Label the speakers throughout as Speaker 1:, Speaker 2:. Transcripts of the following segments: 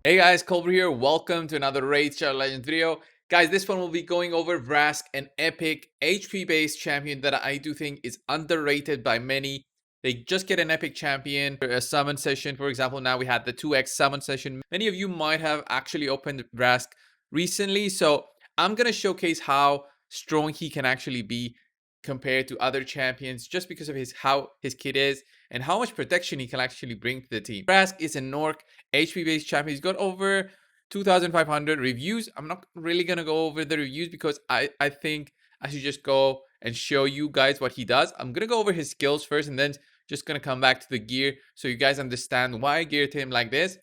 Speaker 1: Hey guys, Culver here. Welcome to another Raid Shadow Legends video. Guys, this one will be going over VRASK, an epic HP-based champion that I do think is underrated by many. They just get an epic champion for a summon session. For example, now we had the 2x summon session. Many of you might have actually opened VRASK recently, so I'm going to showcase how strong he can actually be compared to other champions just because of how his kit is and how much protection he can actually bring to the team. VRASK is an Orc HP-based champion. He's got over 2,500 reviews. I'm not really going to go over the reviews because I think I should just go and show you guys what he does. I'm going to go over his skills first and then just going to come back to the gear so you guys understand why I geared him like this.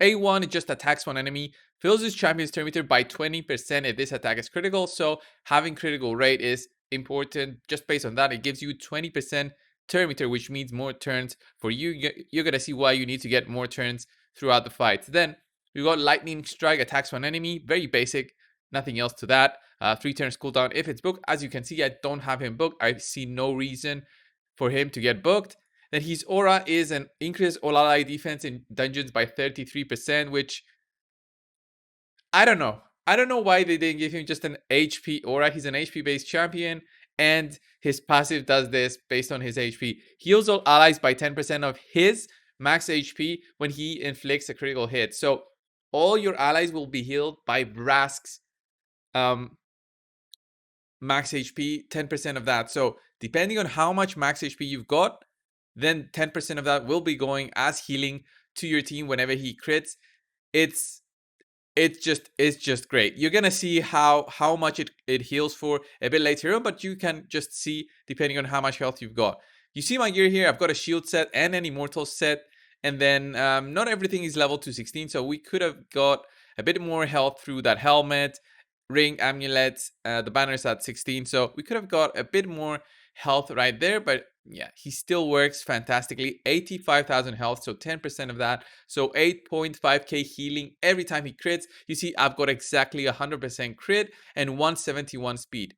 Speaker 1: A1, it just attacks one enemy, fills his champion's turn meter by 20% if this attack is critical. So having critical rate is important. Just based on that, it gives you 20% turn meter, which means more turns for you. You're going to see why you need to get more turns throughout the fight. Then we got lightning strike, attacks one enemy, very basic, nothing else to that. 3 turns cooldown if it's booked. As you can see, I don't have him booked. I see no reason for him to get booked. Then his aura is an increase all ally defense in dungeons by 33%, which I don't know. I don't know why they didn't give him just an HP aura. He's an HP based champion and his passive does this based on his HP. Heals all allies by 10% of his max HP when he inflicts a critical hit. So all your allies will be healed by VRASK's max HP, 10% of that. So depending on how much max HP you've got, then 10% of that will be going as healing to your team whenever he crits. It's just great. You're gonna see how much it heals for a bit later on, but you can just see depending on how much health you've got. You see my gear here. I've got a shield set and an immortal set, and then not everything is level to 16, so we could have got a bit more health through that helmet, ring, amulets. The banner's at 16, so we could have got a bit more health right there, but yeah, he still works fantastically. 85,000 health, so 10% of that, so 8.5k healing every time he crits. You see I've got exactly 100% crit and 171 speed.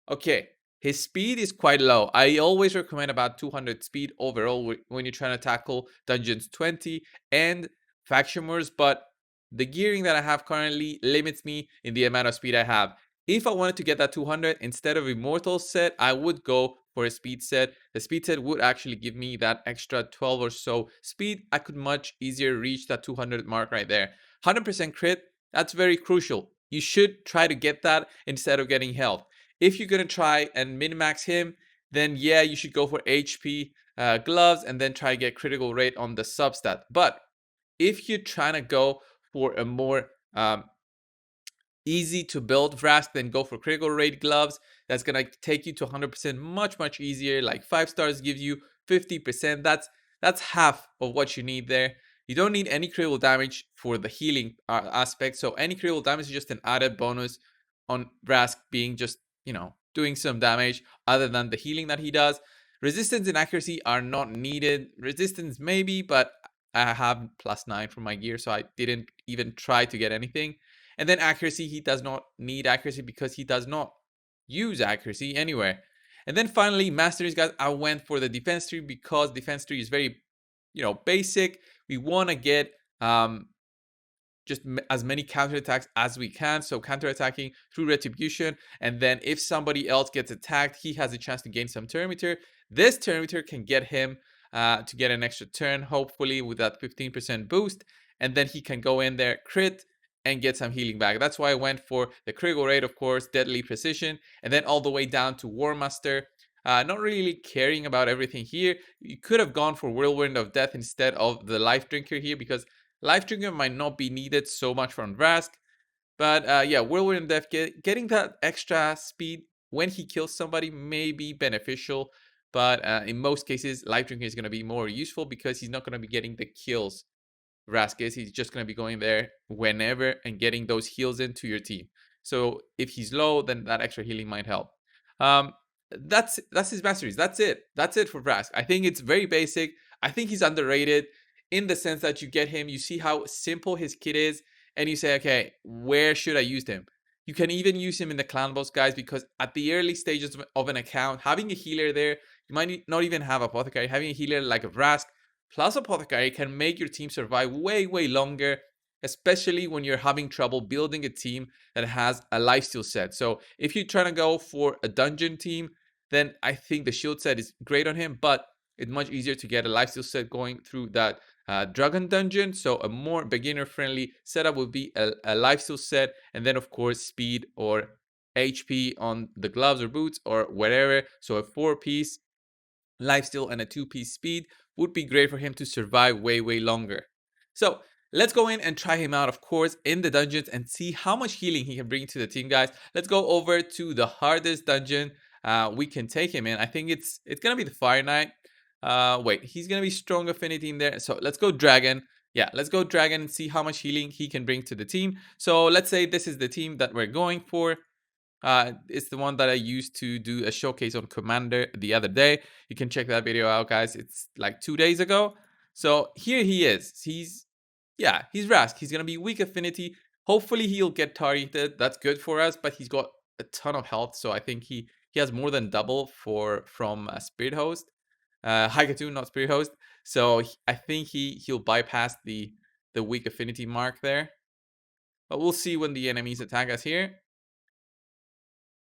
Speaker 1: Okay, his speed is quite low. I always recommend about 200 speed overall when you're trying to tackle dungeons 20 and faction wars, but the gearing that I have currently limits me in the amount of speed I have. If I wanted to get that 200 instead of immortal set, I would go for a speed set. The speed set would actually give me that extra 12 or so speed. I could much easier reach that 200 mark right there. 100% crit, that's very crucial. You should try to get that instead of getting health. If you're going to try and min-max him, then yeah, you should go for HP gloves and then try to get critical rate on the substat. But if you're trying to go for a more easy to build VRASK, then go for critical rate gloves. That's gonna take you to 100% much easier. Like 5 stars gives you 50%. That's half of what you need there. You don't need any critical damage for the healing aspect. So any critical damage is just an added bonus on VRASK being just, doing some damage other than the healing that he does. Resistance and accuracy are not needed. Resistance maybe, but I have +9 for my gear, so I didn't even try to get anything. And then accuracy, he does not need accuracy because he does not use accuracy anywhere. And then finally, Masteries, guys, I went for the defense tree because defense tree is very, basic. We want to get just as many counterattacks as we can. So counterattacking through retribution. And then if somebody else gets attacked, he has a chance to gain some turn meter. This turn meter can get him to get an extra turn, hopefully with that 15% boost. And then he can go in there, crit, and get some healing back. That's why I went for the critical rate, of course, deadly precision, and then all the way down to War Master. Not really caring about everything here. You could have gone for Whirlwind of Death instead of the Life Drinker here because Life Drinker might not be needed so much from VRASK. But yeah, Whirlwind of Death, getting that extra speed when he kills somebody may be beneficial. But in most cases, Life Drinker is going to be more useful because he's not going to be getting the kills VRASK is. He's just going to be going there whenever and getting those heals into your team. So if he's low, then that extra healing might help. That's his masteries. That's it for VRASK. I think it's very basic. I think he's underrated in the sense that you get him, you see how simple his kit is, and you say, okay, where should I use him? You can even use him in the clan boss, guys, because at the early stages of an account, having a healer there, you might not even have apothecary. Having a healer like a VRASK plus apothecary can make your team survive way longer especially when you're having trouble building a team that has a lifesteal set. So if you're trying to go for a dungeon team, then I think the shield set is great on him, but it's much easier to get a lifesteal set going through that dragon dungeon. So a more beginner friendly setup would be a lifesteal set, and then of course speed or HP on the gloves or boots or whatever. So a 4-piece lifesteal and a 2-piece speed would be great for him to survive way longer. So let's go in and try him out, of course, in the dungeons and see how much healing he can bring to the team, guys. Let's go over to the hardest dungeon we can take him in. I think it's gonna be the Fire Knight. Wait, he's gonna be strong affinity in there. So let's go Dragon. Yeah, let's go Dragon and see how much healing he can bring to the team. So let's say this is the team that we're going for. It's the one that I used to do a showcase on Commander the other day. You can check that video out, guys. It's like 2 days ago. So here he is. He's VRASK. He's gonna be weak affinity. Hopefully he'll get targeted. That's good for us. But he's got a ton of health, so I think he has more than double from Spirit Host, Haikatu, not Spirit Host. So I think he'll bypass the weak affinity mark there. But we'll see when the enemies attack us here.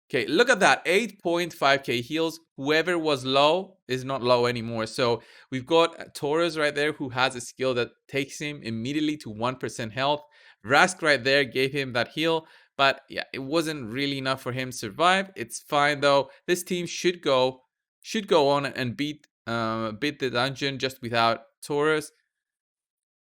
Speaker 1: Okay, look at that, 8.5k heals. Whoever was low is not low anymore. So we've got Taurus right there who has a skill that takes him immediately to 1% health. VRASK right there gave him that heal, but yeah, it wasn't really enough for him to survive. It's fine though. This team should go on and beat the dungeon just without Taurus.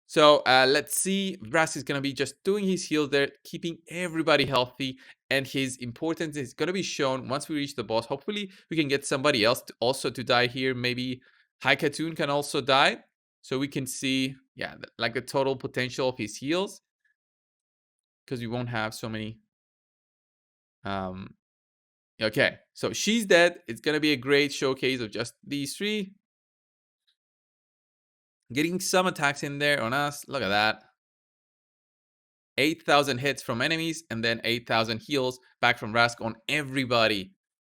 Speaker 1: So let's see. VRASK is going to be just doing his heals there, keeping everybody healthy. And his importance is going to be shown once we reach the boss. Hopefully, we can get somebody else also to die here. Maybe Haikatoon can also die. So we can see, yeah, like the total potential of his heals. Because we won't have so many. Okay, so she's dead. It's going to be a great showcase of just these three. Getting some attacks in there on us. Look at that. 8,000 hits from enemies and then 8,000 heals back from VRASK on everybody.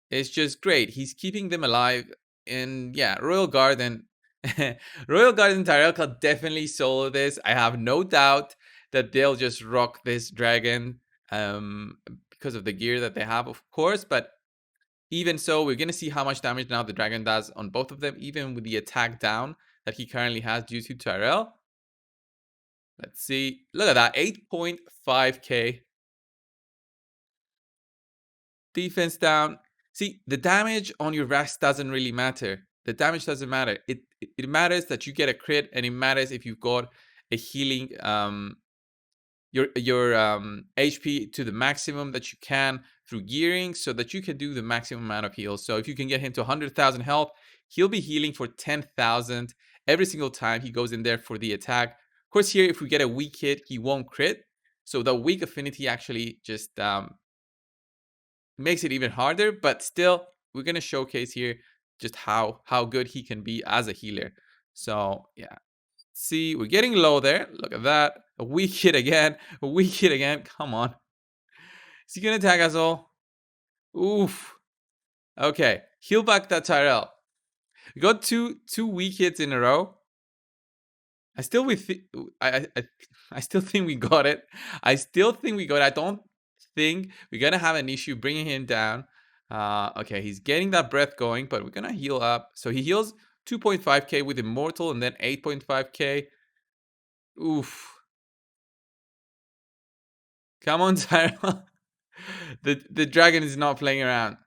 Speaker 1: It's just great. He's keeping them alive. And yeah, Royal Guard and Royal Guard and Tyrell can definitely solo this. I have no doubt that they'll just rock this dragon because of the gear that they have, of course. But even so, we're going to see how much damage now the dragon does on both of them, even with the attack down that he currently has due to Tyrell. Let's see. Look at that. 8.5k. Defense down. See, the damage on your VRASK doesn't really matter. The damage doesn't matter. It matters that you get a crit, and it matters if you've got a healing your HP to the maximum that you can through gearing, so that you can do the maximum amount of heals. So if you can get him to 100,000 health, he'll be healing for 10,000 every single time he goes in there for the attack. Of course, here if we get a weak hit, he won't crit. So the weak affinity actually just makes it even harder, but still we're going to showcase here just how good he can be as a healer. So yeah, see, we're getting low there. Look at that. A weak hit again. A weak hit again. Come on. Is he going to attack us all? Oof. Okay, heal back that Tyrell. We got two weak hits in a row. I still think we got it. I still think we got it. I don't think we're gonna have an issue bringing him down. Okay, he's getting that breath going, but we're gonna heal up. So he heals 2.5k with Immortal and then 8.5k. Oof. Come on, Tyrell. The dragon is not playing around.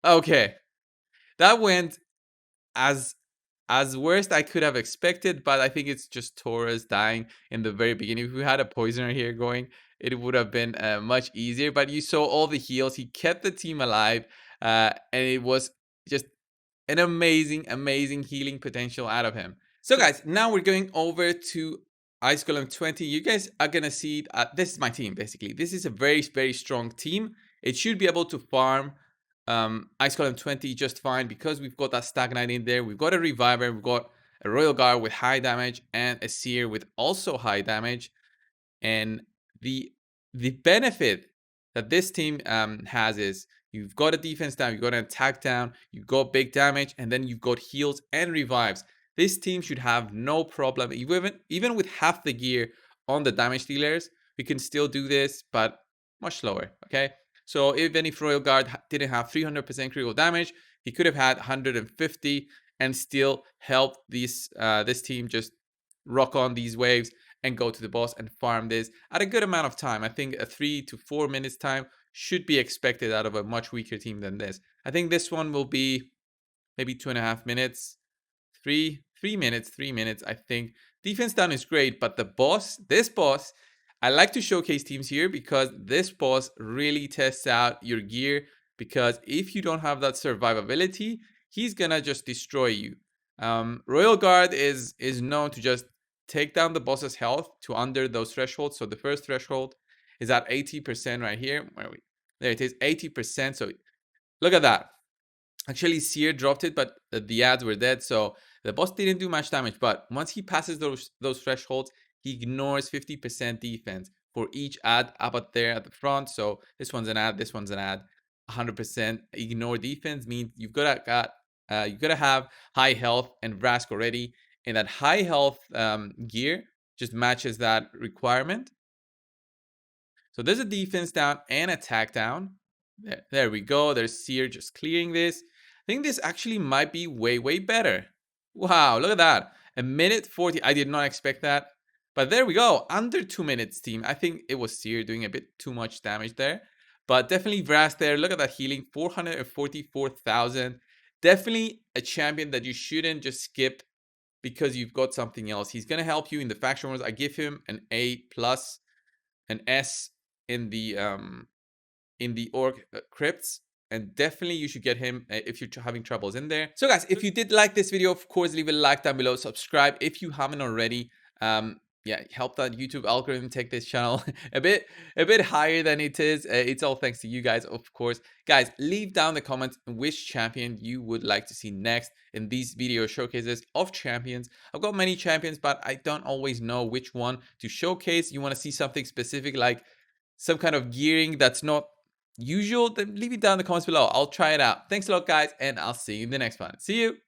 Speaker 1: Okay. That went as worst I could have expected, but I think it's just Taurus dying in the very beginning. If we had a poisoner here going, it would have been much easier. But you saw all the heals. He kept the team alive, and it was just an amazing healing potential out of him. So guys, now we're going over to Ice Golem 20. You guys are gonna see this is my team basically. This is a very strong team. It should be able to farm Ice Golem 20 just fine because we've got that Stagnite in there. We've got a Reviver, we've got a Royal Guard with high damage and a Seer with also high damage. And the benefit that this team has is you've got a defense down, you've got an attack down, you've got big damage, and then you've got heals and revives. this team should have no problem. Even with half the gear on the damage dealers, we can still do this, but much slower, okay? So even if Royal Guard didn't have 300% critical damage, he could have had 150 and still help this team just rock on these waves and go to the boss and farm this at a good amount of time. I think a 3 to 4 minutes time should be expected out of a much weaker team than this. I think this one will be maybe 2.5 minutes, 3 minutes. I think defense down is great, but this boss, I like to showcase teams here because this boss really tests out your gear. Because if you don't have that survivability, he's gonna just destroy you. Royal Guard is known to just take down the boss's health to under those thresholds. So the first threshold is at 80% right here. Where are we? There it is, 80%. So look at that. Actually, Seer dropped it, but the ads were dead, so the boss didn't do much damage. But once he passes those thresholds, he ignores 50% defense for each ad up there at the front. So this one's an ad, this one's an ad. 100% ignore defense means you've got to have high health and VRASK already, and that high health gear just matches that requirement. So there's a defense down and attack down. There we go. There's Seer just clearing this. I think this actually might be way better. Wow, look at that. 1:40. I did not expect that. But there we go. Under 2 minutes, team. I think it was Seer doing a bit too much damage there. But definitely VRASK there. Look at that healing. 444,000. Definitely a champion that you shouldn't just skip because you've got something else. He's going to help you in the faction wars. I give him an A+, an S in the orc crypts, and definitely you should get him if you're having troubles in there. So guys, if you did like this video, of course leave a like down below, subscribe if you haven't already. Yeah, help that YouTube algorithm take this channel a bit higher than it is. It's all thanks to you guys, of course. Guys, leave down the comments which champion you would like to see next in these video showcases of champions. I've got many champions, but I don't always know which one to showcase. You want to see something specific, like some kind of gearing that's not usual, then leave it down in the comments below. I'll try it out. Thanks a lot, guys, and I'll see you in the next one. See you.